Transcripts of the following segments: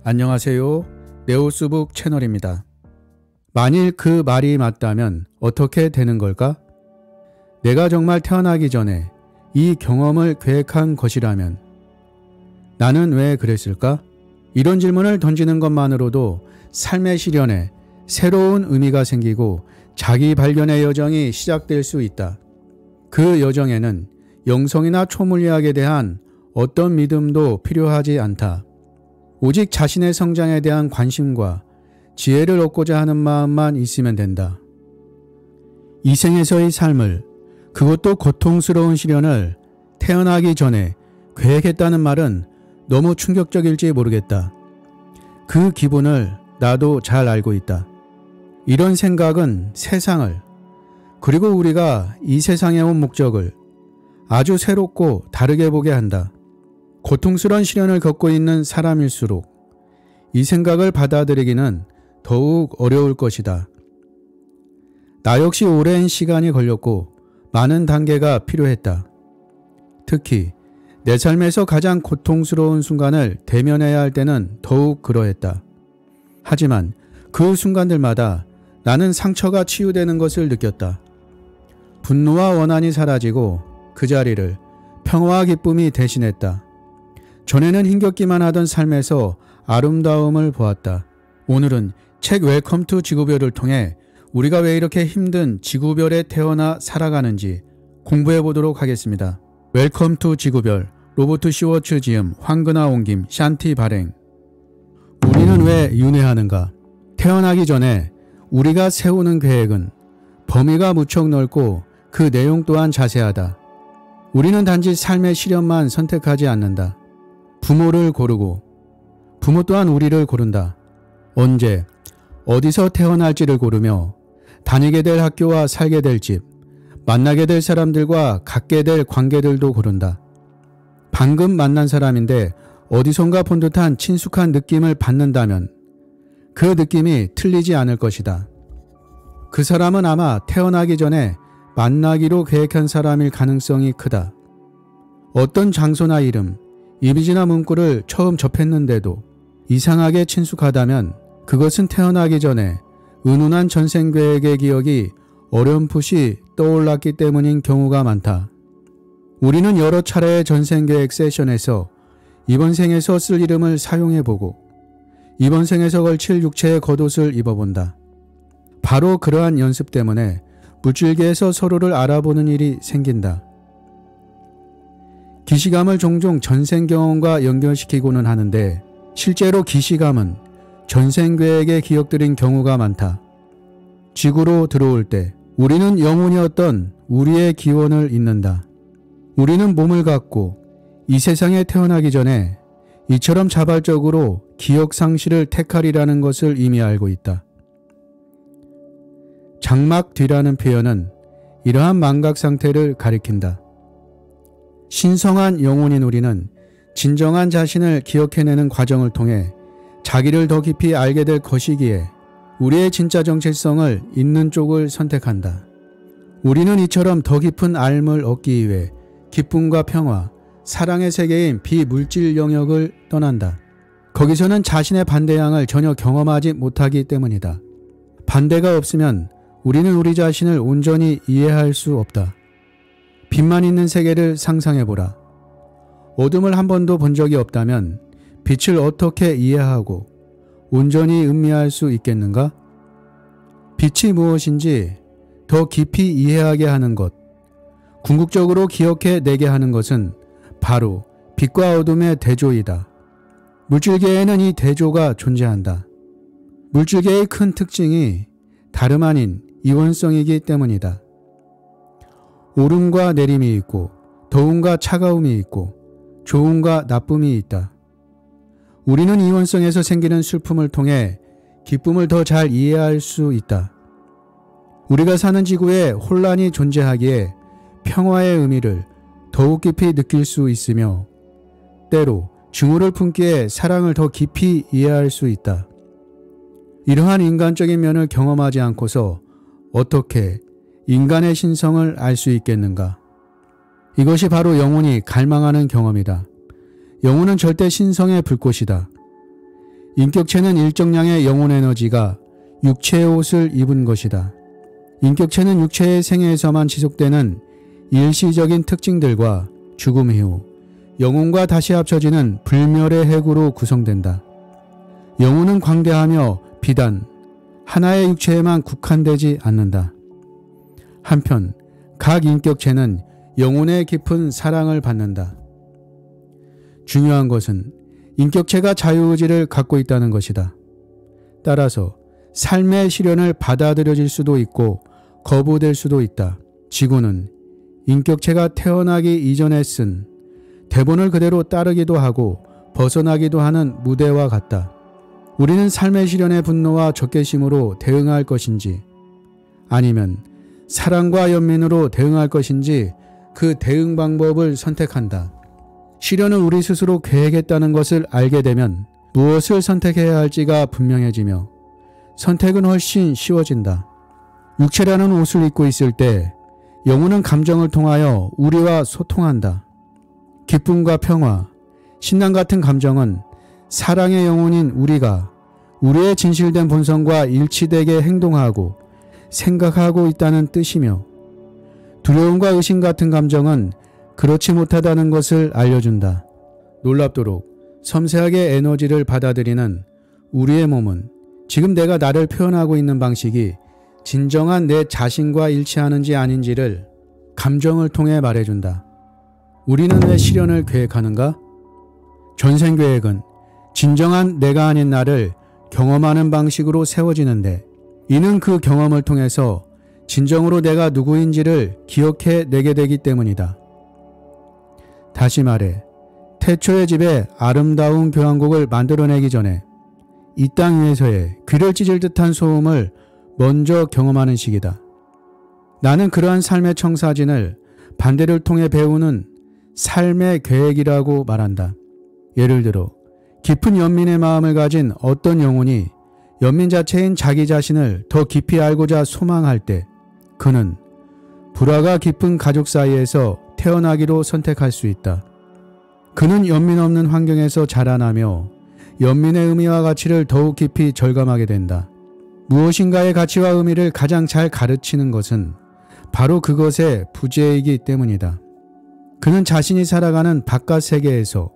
안녕하세요. 네오스북 채널입니다. 만일 그 말이 맞다면 어떻게 되는 걸까? 내가 정말 태어나기 전에 이 경험을 계획한 것이라면 나는 왜 그랬을까? 이런 질문을 던지는 것만으로도 삶의 시련에 새로운 의미가 생기고 자기 발견의 여정이 시작될 수 있다. 그 여정에는 영성이나 초물리학에 대한 어떤 믿음도 필요하지 않다. 오직 자신의 성장에 대한 관심과 지혜를 얻고자 하는 마음만 있으면 된다. 이 생에서의 삶을, 그것도 고통스러운 시련을 태어나기 전에 계획했다는 말은 너무 충격적일지 모르겠다. 그 기분을 나도 잘 알고 있다. 이런 생각은 세상을, 그리고 우리가 이 세상에 온 목적을 아주 새롭고 다르게 보게 한다. 고통스러운 시련을 겪고 있는 사람일수록 이 생각을 받아들이기는 더욱 어려울 것이다. 나 역시 오랜 시간이 걸렸고 많은 단계가 필요했다. 특히 내 삶에서 가장 고통스러운 순간을 대면해야 할 때는 더욱 그러했다. 하지만 그 순간들마다 나는 상처가 치유되는 것을 느꼈다. 분노와 원한이 사라지고 그 자리를 평화와 기쁨이 대신했다. 전에는 힘겹기만 하던 삶에서 아름다움을 보았다. 오늘은 책 웰컴 투 지구별을 통해 우리가 왜 이렇게 힘든 지구별에 태어나 살아가는지 공부해 보도록 하겠습니다. 웰컴 투 지구별, 로버트 시워츠 지음, 황근하 옹김, 샨티 발행. 우리는 왜 윤회하는가? 태어나기 전에 우리가 세우는 계획은 범위가 무척 넓고 그 내용 또한 자세하다. 우리는 단지 삶의 시련만 선택하지 않는다. 부모를 고르고 부모 또한 우리를 고른다. 언제, 어디서 태어날지를 고르며 다니게 될 학교와 살게 될 집, 만나게 될 사람들과 갖게 될 관계들도 고른다. 방금 만난 사람인데 어디선가 본 듯한 친숙한 느낌을 받는다면 그 느낌이 틀리지 않을 것이다. 그 사람은 아마 태어나기 전에 만나기로 계획한 사람일 가능성이 크다. 어떤 장소나 이름, 이미지나 문구를 처음 접했는데도 이상하게 친숙하다면 그것은 태어나기 전에 은은한 전생계획의 기억이 어렴풋이 떠올랐기 때문인 경우가 많다. 우리는 여러 차례의 전생계획 세션에서 이번 생에서 쓸 이름을 사용해보고 이번 생에서 걸칠 육체의 겉옷을 입어본다. 바로 그러한 연습 때문에 물질계에서 서로를 알아보는 일이 생긴다. 기시감을 종종 전생경험과 연결시키고는 하는데 실제로 기시감은 전생계획의 기억들인 경우가 많다. 지구로 들어올 때 우리는 영혼이었던 우리의 기원을 잇는다. 우리는 몸을 갖고 이 세상에 태어나기 전에 이처럼 자발적으로 기억 상실을 택하리라는 것을 이미 알고 있다. 장막 뒤라는 표현은 이러한 망각 상태를 가리킨다. 신성한 영혼인 우리는 진정한 자신을 기억해내는 과정을 통해 자기를 더 깊이 알게 될 것이기에 우리의 진짜 정체성을 있는 쪽을 선택한다. 우리는 이처럼 더 깊은 알을 얻기 위해 기쁨과 평화, 사랑의 세계인 비물질 영역을 떠난다. 거기서는 자신의 반대양을 전혀 경험하지 못하기 때문이다. 반대가 없으면 우리는 우리 자신을 온전히 이해할 수 없다. 빛만 있는 세계를 상상해보라. 어둠을 한 번도 본 적이 없다면 빛을 어떻게 이해하고 온전히 음미할 수 있겠는가? 빛이 무엇인지 더 깊이 이해하게 하는 것, 궁극적으로 기억해내게 하는 것은 바로 빛과 어둠의 대조이다. 물질계에는 이 대조가 존재한다. 물질계의 큰 특징이 다름 아닌 이원성이기 때문이다. 오름과 내림이 있고 더움과 차가움이 있고 좋음과 나쁨이 있다. 우리는 이원성에서 생기는 슬픔을 통해 기쁨을 더 잘 이해할 수 있다. 우리가 사는 지구에 혼란이 존재하기에 평화의 의미를 더욱 깊이 느낄 수 있으며 때로 증오를 품기에 사랑을 더 깊이 이해할 수 있다. 이러한 인간적인 면을 경험하지 않고서 어떻게 인간의 신성을 알 수 있겠는가? 이것이 바로 영혼이 갈망하는 경험이다. 영혼은 절대 신성의 불꽃이다. 인격체는 일정량의 영혼 에너지가 육체의 옷을 입은 것이다. 인격체는 육체의 생애에서만 지속되는 일시적인 특징들과 죽음 이후 영혼과 다시 합쳐지는 불멸의 핵으로 구성된다. 영혼은 광대하며 비단 하나의 육체에만 국한되지 않는다. 한편 각 인격체는 영혼의 깊은 사랑을 받는다. 중요한 것은 인격체가 자유의지를 갖고 있다는 것이다. 따라서 삶의 시련을 받아들여질 수도 있고 거부될 수도 있다. 지구는 인격체가 태어나기 이전에 쓴 대본을 그대로 따르기도 하고 벗어나기도 하는 무대와 같다. 우리는 삶의 시련의 분노와 적개심으로 대응할 것인지 아니면 사랑과 연민으로 대응할 것인지 그 대응 방법을 선택한다. 시련을 우리 스스로 계획했다는 것을 알게 되면 무엇을 선택해야 할지가 분명해지며 선택은 훨씬 쉬워진다. 육체라는 옷을 입고 있을 때 영혼은 감정을 통하여 우리와 소통한다. 기쁨과 평화, 신랑 같은 감정은 사랑의 영혼인 우리가 우리의 진실된 본성과 일치되게 행동하고 생각하고 있다는 뜻이며 두려움과 의심 같은 감정은 그렇지 못하다는 것을 알려준다. 놀랍도록 섬세하게 에너지를 받아들이는 우리의 몸은 지금 내가 나를 표현하고 있는 방식이 진정한 내 자신과 일치하는지 아닌지를 감정을 통해 말해준다. 우리는 왜 시련을 계획하는가? 전생계획은 진정한 내가 아닌 나를 경험하는 방식으로 세워지는데 이는 그 경험을 통해서 진정으로 내가 누구인지를 기억해 내게 되기 때문이다. 다시 말해 태초의 집에 아름다운 교향곡을 만들어내기 전에 이 땅 위에서의 귀를 찢을 듯한 소음을 먼저 경험하는 시기다. 나는 그러한 삶의 청사진을 반대를 통해 배우는 삶의 계획이라고 말한다. 예를 들어 깊은 연민의 마음을 가진 어떤 영혼이 연민 자체인 자기 자신을 더 깊이 알고자 소망할 때 그는 불화가 깊은 가족 사이에서 태어나기로 선택할 수 있다. 그는 연민 없는 환경에서 자라나며 연민의 의미와 가치를 더욱 깊이 절감하게 된다. 무엇인가의 가치와 의미를 가장 잘 가르치는 것은 바로 그것의 부재이기 때문이다. 그는 자신이 살아가는 바깥 세계에서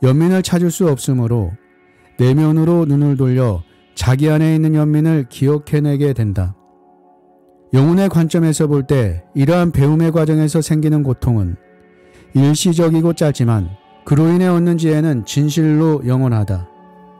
연민을 찾을 수 없으므로 내면으로 눈을 돌려 자기 안에 있는 연민을 기억해내게 된다. 영혼의 관점에서 볼 때 이러한 배움의 과정에서 생기는 고통은 일시적이고 짧지만 그로 인해 얻는 지혜는 진실로 영원하다.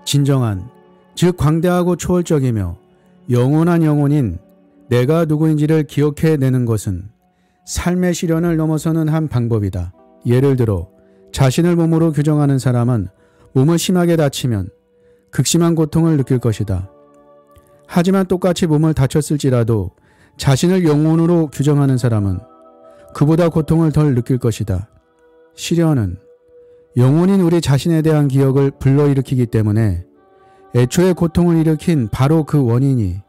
진정한, 즉 광대하고 초월적이며 영원한 영혼인 내가 누구인지를 기억해내는 것은 삶의 시련을 넘어서는 한 방법이다. 예를 들어 자신을 몸으로 규정하는 사람은 몸을 심하게 다치면 극심한 고통을 느낄 것이다. 하지만 똑같이 몸을 다쳤을지라도 자신을 영혼으로 규정하는 사람은 그보다 고통을 덜 느낄 것이다. 시련은 영혼인 우리 자신에 대한 기억을 불러일으키기 때문에 애초에 고통을 일으킨 바로 그 원인이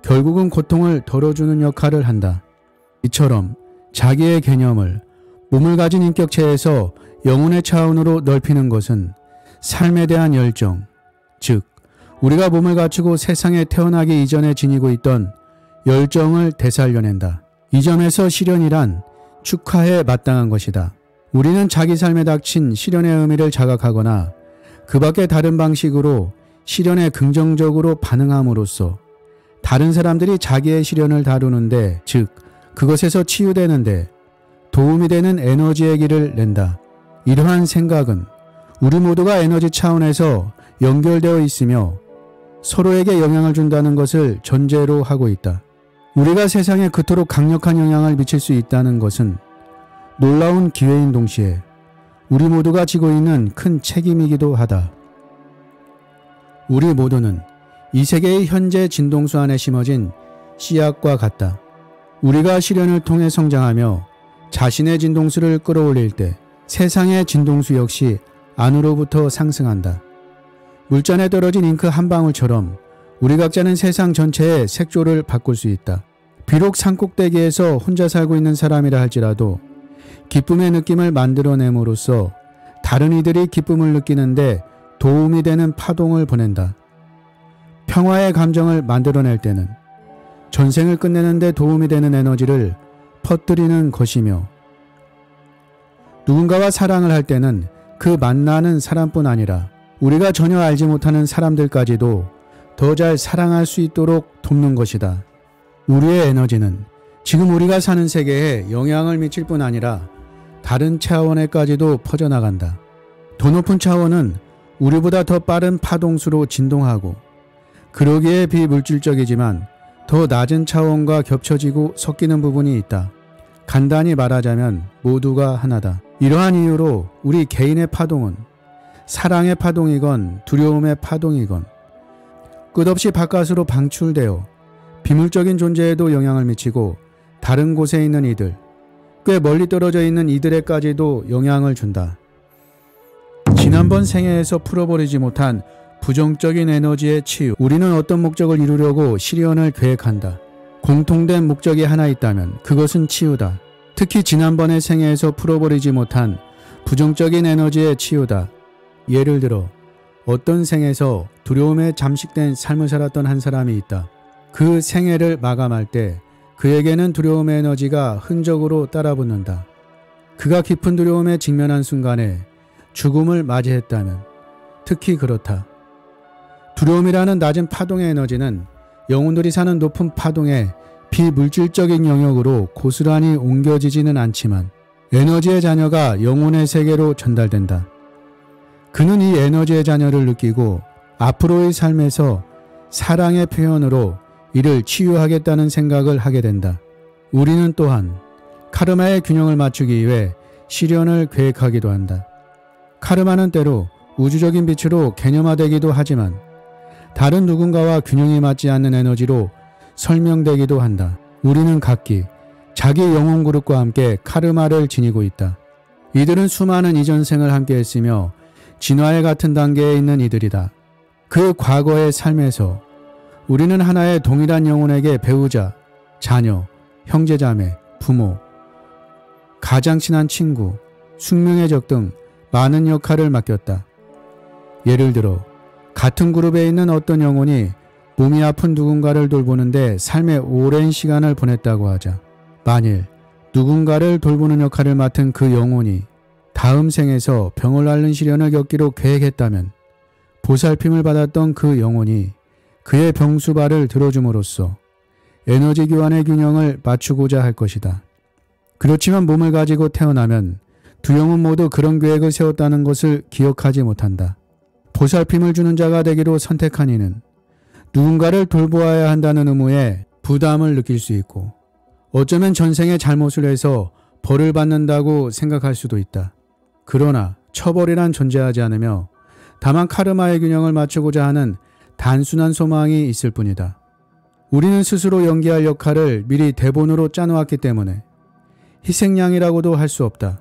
결국은 고통을 덜어주는 역할을 한다. 이처럼 자기의 개념을 몸을 가진 인격체에서 영혼의 차원으로 넓히는 것은 삶에 대한 열정, 즉 우리가 몸을 갖추고 세상에 태어나기 이전에 지니고 있던 열정을 되살려낸다. 이 점에서 시련이란 축하에 마땅한 것이다. 우리는 자기 삶에 닥친 시련의 의미를 자각하거나 그 밖의 다른 방식으로 시련에 긍정적으로 반응함으로써 다른 사람들이 자기의 시련을 다루는데, 즉 그것에서 치유되는데 도움이 되는 에너지의 길을 낸다. 이러한 생각은 우리 모두가 에너지 차원에서 연결되어 있으며 서로에게 영향을 준다는 것을 전제로 하고 있다. 우리가 세상에 그토록 강력한 영향을 미칠 수 있다는 것은 놀라운 기회인 동시에 우리 모두가 지고 있는 큰 책임이기도 하다. 우리 모두는 이 세계의 현재 진동수 안에 심어진 씨앗과 같다. 우리가 시련을 통해 성장하며 자신의 진동수를 끌어올릴 때 세상의 진동수 역시 안으로부터 상승한다. 물잔에 떨어진 잉크 한 방울처럼 우리 각자는 세상 전체의 색조를 바꿀 수 있다. 비록 산꼭대기에서 혼자 살고 있는 사람이라 할지라도 기쁨의 느낌을 만들어냄으로써 다른 이들이 기쁨을 느끼는데 도움이 되는 파동을 보낸다. 평화의 감정을 만들어낼 때는 전생을 끝내는 데 도움이 되는 에너지를 퍼뜨리는 것이며, 누군가와 사랑을 할 때는 그 만나는 사람뿐 아니라 우리가 전혀 알지 못하는 사람들까지도 더 잘 사랑할 수 있도록 돕는 것이다. 우리의 에너지는 지금 우리가 사는 세계에 영향을 미칠 뿐 아니라 다른 차원에까지도 퍼져나간다. 더 높은 차원은 우리보다 더 빠른 파동수로 진동하고, 그러기에 비물질적이지만 더 낮은 차원과 겹쳐지고 섞이는 부분이 있다. 간단히 말하자면 모두가 하나다. 이러한 이유로 우리 개인의 파동은 사랑의 파동이건 두려움의 파동이건 끝없이 바깥으로 방출되어 비물적인 존재에도 영향을 미치고, 다른 곳에 있는 이들, 꽤 멀리 떨어져 있는 이들에까지도 영향을 준다. 지난번 생애에서 풀어버리지 못한 부정적인 에너지의 치유. 우리는 어떤 목적을 이루려고 시련을 계획한다. 공통된 목적이 하나 있다면 그것은 치유다. 특히 지난번의 생애에서 풀어버리지 못한 부정적인 에너지의 치유다. 예를 들어 어떤 생에서 두려움에 잠식된 삶을 살았던 한 사람이 있다. 그 생애를 마감할 때 그에게는 두려움의 에너지가 흔적으로 따라붙는다. 그가 깊은 두려움에 직면한 순간에 죽음을 맞이했다면 특히 그렇다. 두려움이라는 낮은 파동의 에너지는 영혼들이 사는 높은 파동의 비물질적인 영역으로 고스란히 옮겨지지는 않지만 에너지의 잔여가 영혼의 세계로 전달된다. 그는 이 에너지의 잔여를 느끼고 앞으로의 삶에서 사랑의 표현으로 이를 치유하겠다는 생각을 하게 된다. 우리는 또한 카르마의 균형을 맞추기 위해 시련을 계획하기도 한다. 카르마는 때로 우주적인 빛으로 개념화되기도 하지만 다른 누군가와 균형이 맞지 않는 에너지로 설명되기도 한다. 우리는 각기 자기 영혼 그룹과 함께 카르마를 지니고 있다. 이들은 수많은 이전 생을 함께 했으며 진화의 같은 단계에 있는 이들이다. 그 과거의 삶에서 우리는 하나의 동일한 영혼에게 배우자, 자녀, 형제자매, 부모, 가장 친한 친구, 숙명의 적 등 많은 역할을 맡겼다. 예를 들어 같은 그룹에 있는 어떤 영혼이 몸이 아픈 누군가를 돌보는데 삶의 오랜 시간을 보냈다고 하자. 만일 누군가를 돌보는 역할을 맡은 그 영혼이 다음 생에서 병을 앓는 시련을 겪기로 계획했다면 보살핌을 받았던 그 영혼이 그의 병수발을 들어줌으로써 에너지 교환의 균형을 맞추고자 할 것이다. 그렇지만 몸을 가지고 태어나면 두 영혼 모두 그런 계획을 세웠다는 것을 기억하지 못한다. 보살핌을 주는 자가 되기로 선택한 이는 누군가를 돌보아야 한다는 의무에 부담을 느낄 수 있고, 어쩌면 전생에 잘못을 해서 벌을 받는다고 생각할 수도 있다. 그러나 처벌이란 존재하지 않으며 다만 카르마의 균형을 맞추고자 하는 단순한 소망이 있을 뿐이다. 우리는 스스로 연기할 역할을 미리 대본으로 짜놓았기 때문에 희생양이라고도 할 수 없다.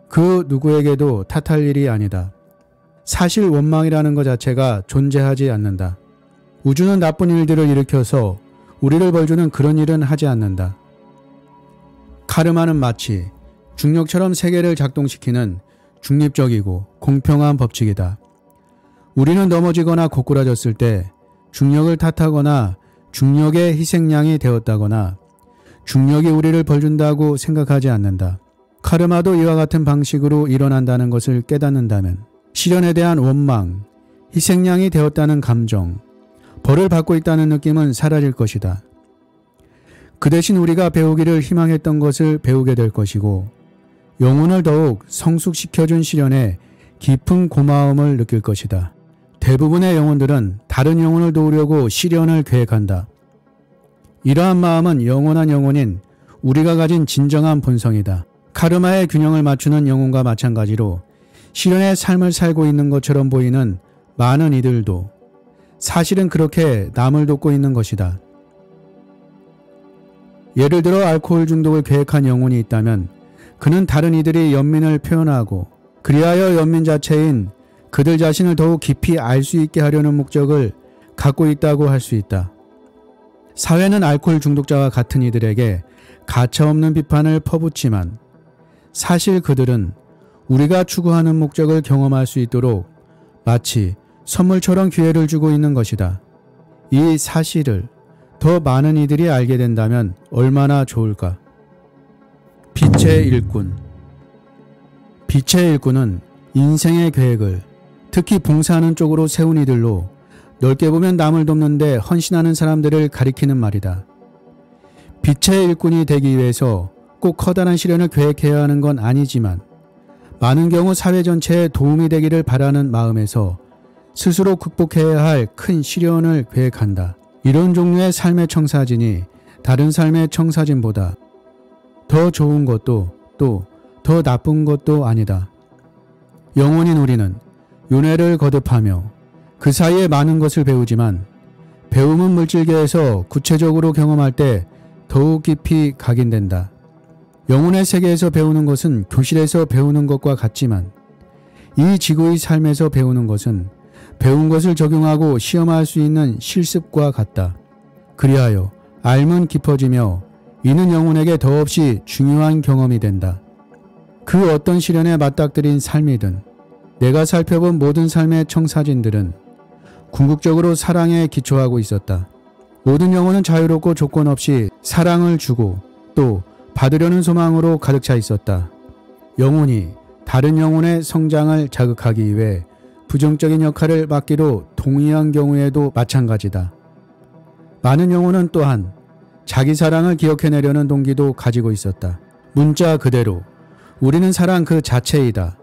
그 누구에게도 탓할 일이 아니다. 사실 원망이라는 것 자체가 존재하지 않는다. 우주는 나쁜 일들을 일으켜서 우리를 벌주는 그런 일은 하지 않는다. 카르마는 마치 중력처럼 세계를 작동시키는 중립적이고 공평한 법칙이다. 우리는 넘어지거나 고꾸라졌을 때 중력을 탓하거나 중력의 희생양이 되었다거나 중력이 우리를 벌준다고 생각하지 않는다. 카르마도 이와 같은 방식으로 일어난다는 것을 깨닫는다면 시련에 대한 원망, 희생양이 되었다는 감정, 벌을 받고 있다는 느낌은 사라질 것이다. 그 대신 우리가 배우기를 희망했던 것을 배우게 될 것이고, 영혼을 더욱 성숙시켜준 시련에 깊은 고마움을 느낄 것이다. 대부분의 영혼들은 다른 영혼을 도우려고 시련을 계획한다. 이러한 마음은 영원한 영혼인 우리가 가진 진정한 본성이다. 카르마의 균형을 맞추는 영혼과 마찬가지로 시련의 삶을 살고 있는 것처럼 보이는 많은 이들도 사실은 그렇게 남을 돕고 있는 것이다. 예를 들어 알코올 중독을 계획한 영혼이 있다면 그는 다른 이들이 연민을 표현하고 그리하여 연민 자체인 그들 자신을 더욱 깊이 알 수 있게 하려는 목적을 갖고 있다고 할 수 있다. 사회는 알코올 중독자와 같은 이들에게 가차없는 비판을 퍼붓지만 사실 그들은 우리가 추구하는 목적을 경험할 수 있도록 마치 선물처럼 기회를 주고 있는 것이다. 이 사실을 더 많은 이들이 알게 된다면 얼마나 좋을까. 빛의 일꾼. 빛의 일꾼은 인생의 계획을 특히 봉사하는 쪽으로 세운 이들로 넓게 보면 남을 돕는데 헌신하는 사람들을 가리키는 말이다. 빛의 일꾼이 되기 위해서 꼭 커다란 시련을 계획해야 하는 건 아니지만 많은 경우 사회 전체에 도움이 되기를 바라는 마음에서 스스로 극복해야 할 큰 시련을 계획한다. 이런 종류의 삶의 청사진이 다른 삶의 청사진보다 더 좋은 것도 또 더 나쁜 것도 아니다. 영혼인 우리는 윤회를 거듭하며 그 사이에 많은 것을 배우지만 배움은 물질계에서 구체적으로 경험할 때 더욱 깊이 각인된다. 영혼의 세계에서 배우는 것은 교실에서 배우는 것과 같지만 이 지구의 삶에서 배우는 것은 배운 것을 적용하고 시험할 수 있는 실습과 같다. 그리하여 알면 깊어지며 이는 영혼에게 더없이 중요한 경험이 된다. 그 어떤 시련에 맞닥뜨린 삶이든 내가 살펴본 모든 삶의 청사진들은 궁극적으로 사랑에 기초하고 있었다. 모든 영혼은 자유롭고 조건 없이 사랑을 주고 또 받으려는 소망으로 가득 차 있었다. 영혼이 다른 영혼의 성장을 자극하기 위해 부정적인 역할을 맡기로 동의한 경우에도 마찬가지다. 많은 영혼은 또한 자기 사랑을 기억해내려는 동기도 가지고 있었다. 문자 그대로 우리는 사랑 그 자체이다.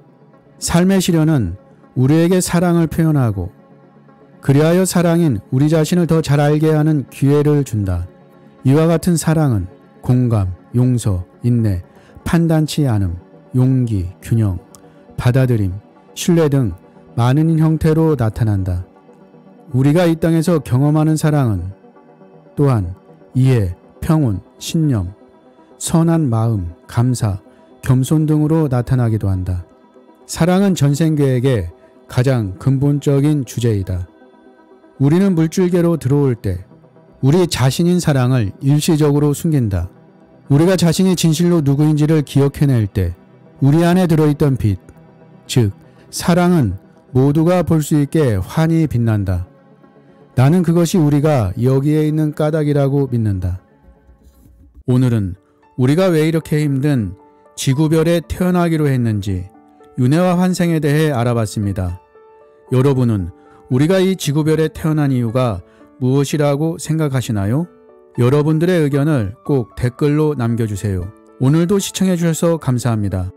삶의 시련은 우리에게 사랑을 표현하고 그리하여 사랑인 우리 자신을 더 잘 알게 하는 기회를 준다. 이와 같은 사랑은 공감, 용서, 인내, 판단치 않음, 용기, 균형, 받아들임, 신뢰 등 많은 형태로 나타난다. 우리가 이 땅에서 경험하는 사랑은 또한 이해, 평온, 신념, 선한 마음, 감사, 겸손 등으로 나타나기도 한다. 사랑은 전생계획의 가장 근본적인 주제이다. 우리는 물줄계로 들어올 때 우리 자신인 사랑을 일시적으로 숨긴다. 우리가 자신이 진실로 누구인지를 기억해낼 때 우리 안에 들어있던 빛, 즉 사랑은 모두가 볼 수 있게 환히 빛난다. 나는 그것이 우리가 여기에 있는 까닭이라고 믿는다. 오늘은 우리가 왜 이렇게 힘든 지구별에 태어나기로 했는지 윤회와 환생에 대해 알아봤습니다. 여러분은 우리가 이 지구별에 태어난 이유가 무엇이라고 생각하시나요? 여러분들의 의견을 꼭 댓글로 남겨주세요. 오늘도 시청해 주셔서 감사합니다.